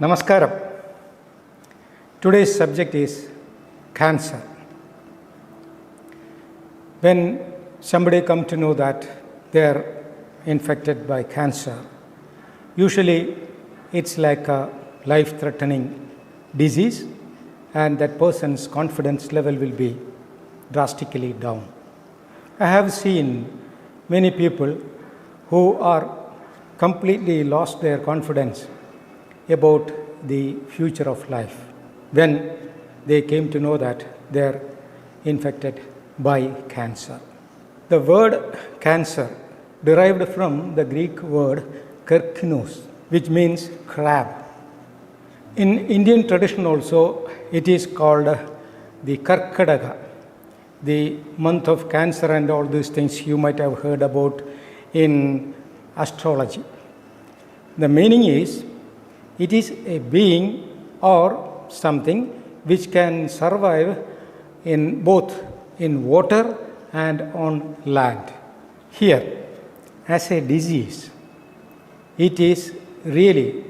Namaskaram. Today's subject is cancer. When somebody comes to know that they are infected by cancer, usually it's like a life-threatening disease, and that person's confidence level will be drastically down. I have seen many people who are completely lost their confidence about the future of life when they came to know that they are infected by cancer. The word cancer derived from the Greek word karkinos, which means crab. In Indian tradition also, it is called the Karkadaga, the month of cancer, and all these things you might have heard about in astrology. The meaning is, it is a being or something which can survive in both in water and on land. Here, as a disease, it is really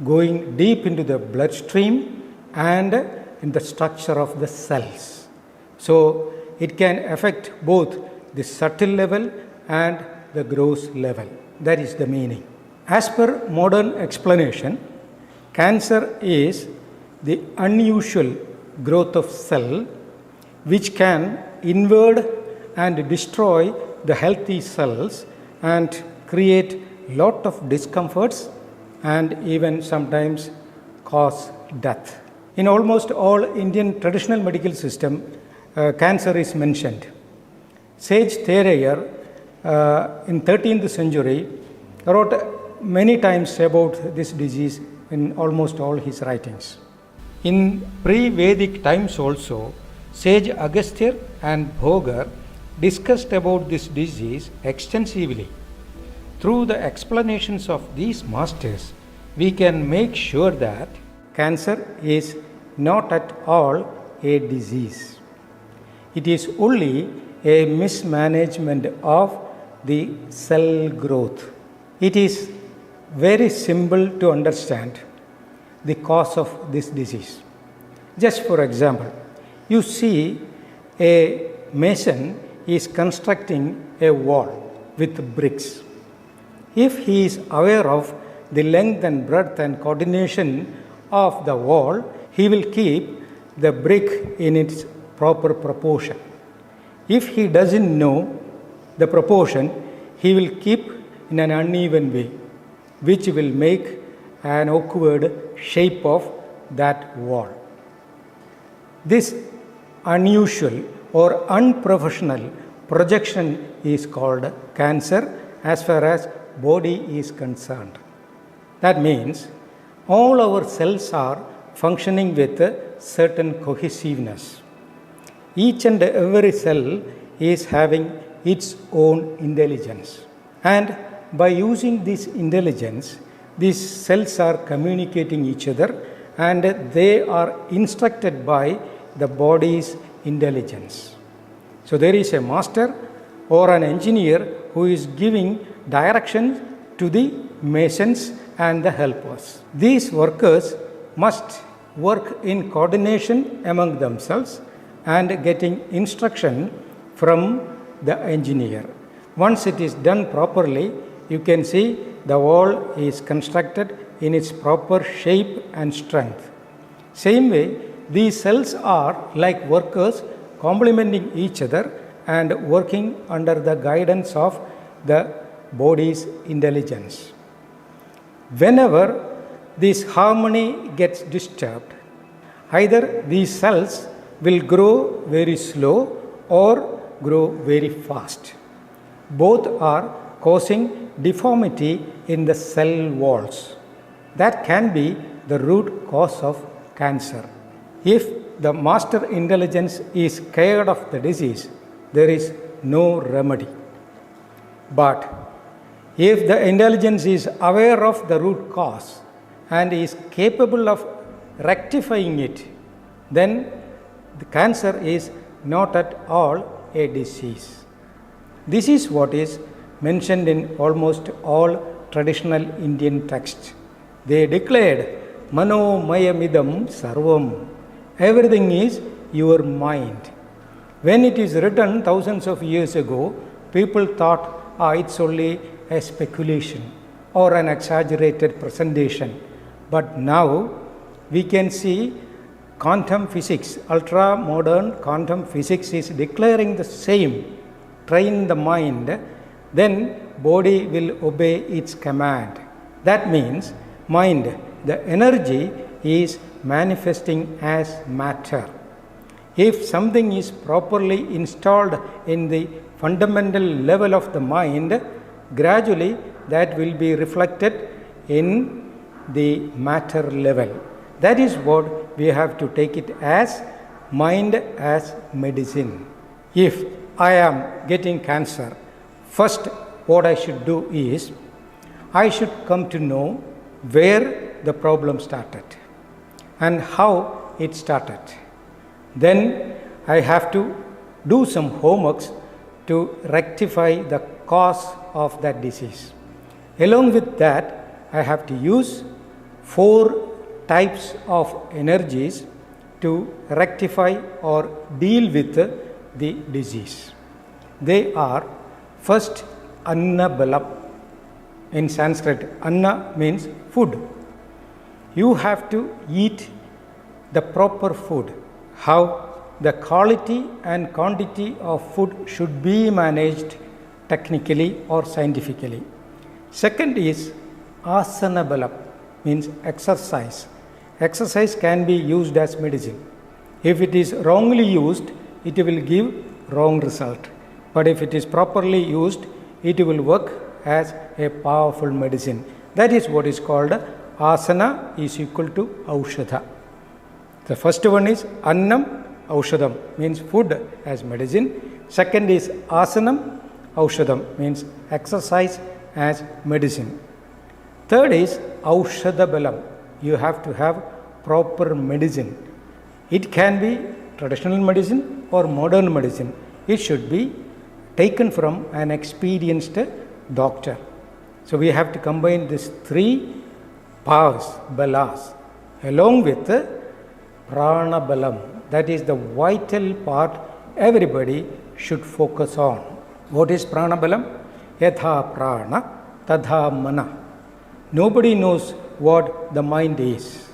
going deep into the bloodstream and in the structure of the cells. So, it can affect both the subtle level and the gross level. That is the meaning. As per modern explanation, cancer is the unusual growth of cell which can invade and destroy the healthy cells and create lot of discomforts and even sometimes cause death. In almost all Indian traditional medical system, cancer is mentioned. Sage Thereyer in 13th century wrote many times about this disease in almost all his writings. In pre-Vedic times also, sage Agastya and Bhogar discussed about this disease extensively. Through the explanations of these masters, we can make sure that cancer is not at all a disease. It is only a mismanagement of the cell growth. It is very simple to understand the cause of this disease. Just for example, you see a mason is constructing a wall with bricks. If he is aware of the length and breadth and coordination of the wall, he will keep the brick in its proper proportion. If he doesn't know the proportion, he will keep in an uneven way, which will make an awkward shape of that wall. This unusual or unprofessional projection is called cancer as far as body is concerned. That means all our cells are functioning with a certain cohesiveness. Each and every cell is having its own intelligence, and by using this intelligence, these cells are communicating each other and they are instructed by the body's intelligence. So there is a master or an engineer who is giving directions to the masons and the helpers. These workers must work in coordination among themselves and getting instruction from the engineer. Once it is done properly, you can see the wall is constructed in its proper shape and strength. Same way, these cells are like workers complementing each other and working under the guidance of the body's intelligence. Whenever this harmony gets disturbed, either these cells will grow very slow or grow very fast. Both are causing deformity in the cell walls. That can be the root cause of cancer. If the master intelligence is scared of the disease, there is no remedy. But if the intelligence is aware of the root cause and is capable of rectifying it, then the cancer is not at all a disease. This is what is mentioned in almost all traditional Indian texts. They declared Mano mayamidam sarvam. Everything is your mind. When it is written thousands of years ago, people thought, it's only a speculation or an exaggerated presentation. But now we can see quantum physics, ultra modern quantum physics is declaring the same. Train the mind, then body will obey its command. That means mind, the energy is manifesting as matter. If something is properly installed in the fundamental level of the mind, gradually that will be reflected in the matter level. That is what we have to take it as mind as medicine. If I am getting cancer, first what I should do is, I should come to know where the problem started and how it started. Then I have to do some homeworks to rectify the cause of that disease. Along with that, I have to use 4 types of energies to rectify or deal with the disease. They are first Anna Balam. In Sanskrit, Anna means food. You have to eat the proper food. How? The quality and quantity of food should be managed technically or scientifically. Second is Asana Balam, means exercise. Exercise can be used as medicine. If it is wrongly used, it will give wrong result. But if it is properly used, it will work as a powerful medicine. That is what is called asana is equal to aushadha. The first one is annam aushadam, means food as medicine. Second is asanam aushadam, means exercise as medicine. Third is aushadha balam. You have to have proper medicine. It can be traditional medicine or modern medicine. It should be taken from an experienced doctor. So we have to combine these 3 powers, balas, along with prana balam. That is the vital part everybody should focus on. What is prana balam? Yatha prana, tadha mana. Nobody knows what the mind is.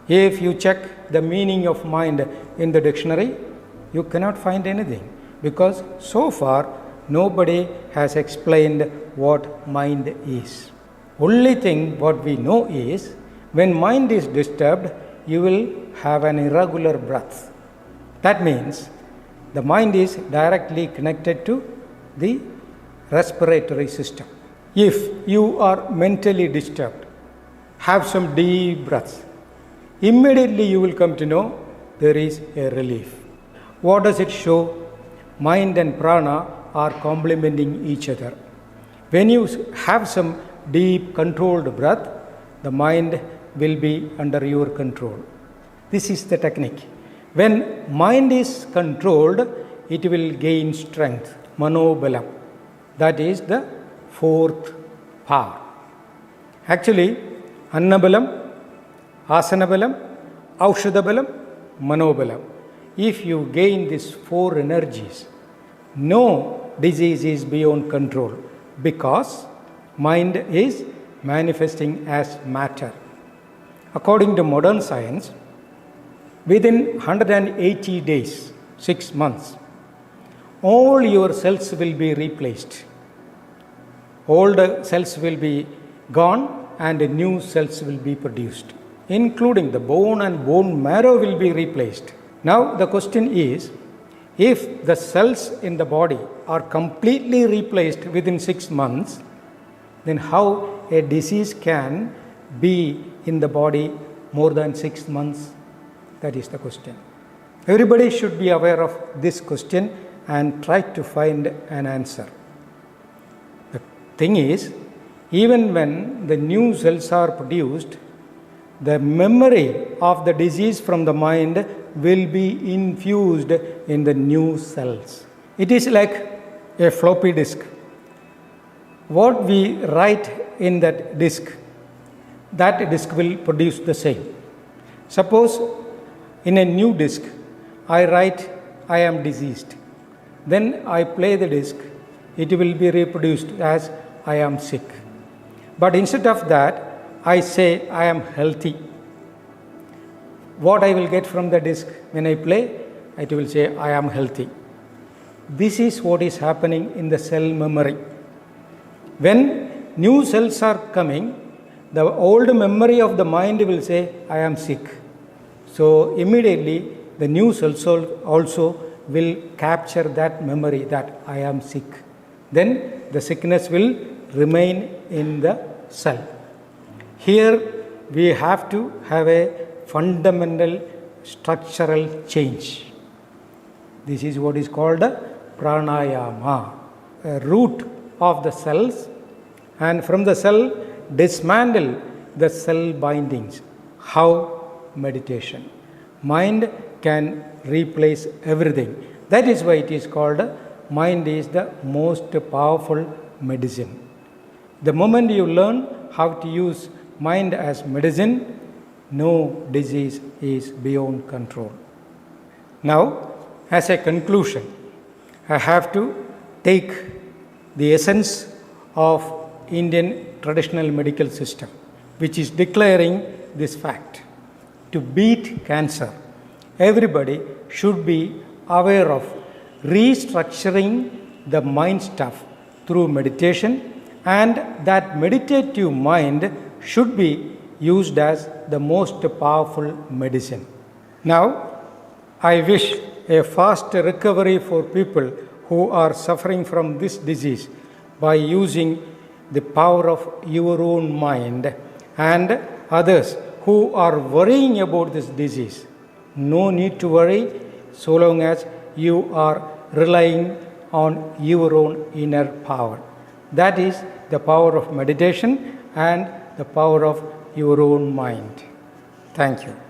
If you check the meaning of mind in the dictionary, you cannot find anything, because so far nobody has explained what mind is. Only thing what we know is, when mind is disturbed, you will have an irregular breath. That means the mind is directly connected to the respiratory system. If you are mentally disturbed, have some deep breaths. Immediately you will come to know there is a relief. What does it show? Mind and prana are complementing each other. When you have some deep controlled breath, the mind will be under your control. This is the technique. When mind is controlled, it will gain strength, manobalam. That is the 4th power. Actually, annabalam, asanabalam, aushadabalam, manobalam. If you gain these 4 energies, no disease is beyond control, because mind is manifesting as matter. According to modern science, within 180 days, 6 months, all your cells will be replaced. Old cells will be gone and new cells will be produced, including the bone and bone marrow will be replaced. Now the question is, if the cells in the body are completely replaced within 6 months, then how a disease can be in the body more than 6 months? That is the question. Everybody should be aware of this question and try to find an answer. The thing is, even when the new cells are produced, the memory of the disease from the mind will be infused in the new cells. It is like a floppy disk. What we write in that disk, that disk will produce the same. Suppose in a new disk, I write I am diseased. Then I play the disk, it will be reproduced as I am sick. But instead of that, I say I am healthy. What I will get from the disk when I play, it will say I am healthy. This is what is happening in the cell memory. When new cells are coming, the old memory of the mind will say I am sick. So immediately the new cells also will capture that memory that I am sick. Then the sickness will remain in the cell. Here we have to have a fundamental structural change. This is what is called pranayama, a root of the cells, and from the cell dismantle the cell bindings. How? Meditation. Mind can replace everything. That is why it is called mind is the most powerful medicine. The moment you learn how to use mind as medicine, no disease is beyond control. Now, as a conclusion, I have to take the essence of Indian traditional medical system, which is declaring this fact. To beat cancer, everybody should be aware of restructuring the mind stuff through meditation, and that meditative mind should be used as the most powerful medicine. Now, I wish a fast recovery for people who are suffering from this disease by using the power of your own mind, and others who are worrying about this disease. No need to worry so long as you are relying on your own inner power. That is the power of meditation and the power of your own mind. Thank you.